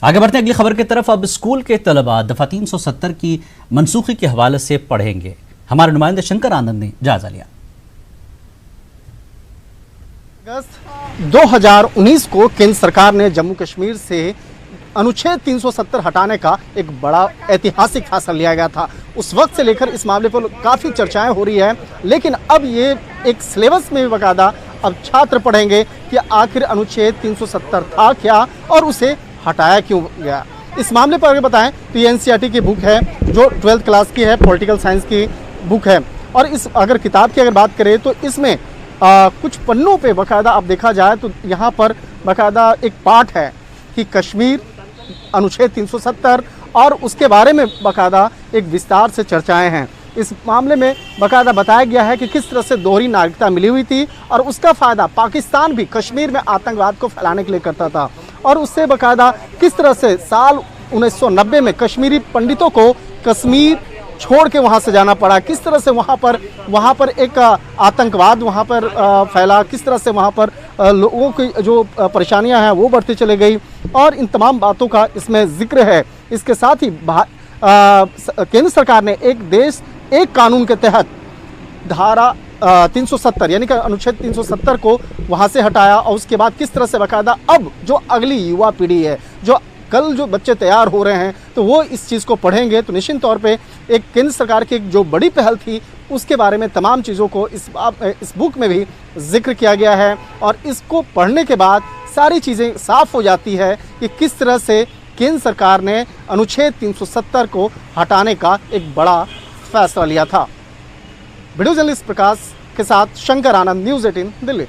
आगे बढ़ते हैं अगली खबर की तरफ। अब स्कूल के तलबा दफा 370 की मनसूखी के हवाले से पढ़ेंगे। हमारे नुमाइंदे शंकर आनंद ने जायजा लिया। अगस्त 2019 को केंद्र सरकार ने जम्मू कश्मीर से अनुच्छेद 370 हटाने का एक बड़ा ऐतिहासिक फैसला लिया गया था। उस वक्त से लेकर इस मामले पर काफ़ी चर्चाएं हो रही है, लेकिन अब ये एक सिलेबस में भी बाकायदा अब छात्र पढ़ेंगे कि आखिर अनुच्छेद 370 था क्या और उसे हटाया क्यों गया। इस मामले पर अगर बताएं तो ये एनसीईआरटी की बुक है जो 12th क्लास की है, पॉलिटिकल साइंस की बुक है। और इस अगर किताब की अगर बात करें तो इसमें कुछ पन्नों पे बाकायदा अब देखा जाए तो यहाँ पर बाकायदा एक पाठ है कि कश्मीर अनुच्छेद 370 और उसके बारे में बाकायदा एक विस्तार से चर्चाएं हैं। इस मामले में बाकायदा बताया गया है कि किस तरह से दोहरी नागरिकता मिली हुई थी और उसका फ़ायदा पाकिस्तान भी कश्मीर में आतंकवाद को फैलाने के लिए करता था, और उससे बाकायदा किस तरह से साल 1990 में कश्मीरी पंडितों को कश्मीर छोड़ के वहाँ से जाना पड़ा, किस तरह से वहाँ पर एक आतंकवाद वहाँ पर फैला, किस तरह से वहाँ पर लोगों की जो परेशानियाँ हैं वो बढ़ती चली गई, और इन तमाम बातों का इसमें जिक्र है। इसके साथ ही केंद्र सरकार ने एक देश एक कानून के तहत धारा 370 यानी कि अनुच्छेद 370 को वहाँ से हटाया, और उसके बाद किस तरह से बाकायदा अब जो अगली युवा पीढ़ी है, जो कल जो बच्चे तैयार हो रहे हैं, तो वो इस चीज़ को पढ़ेंगे। तो निश्चित तौर पे एक केंद्र सरकार की एक जो बड़ी पहल थी उसके बारे में तमाम चीज़ों को इस बुक में भी जिक्र किया गया है, और इसको पढ़ने के बाद सारी चीज़ें साफ हो जाती है कि किस तरह से केंद्र सरकार ने अनुच्छेद 370 को हटाने का एक बड़ा फैसला लिया था। वीडियो जर्नलिस्ट प्रकाश के साथ शंकर आनंद, न्यूज़ 18 दिल्ली।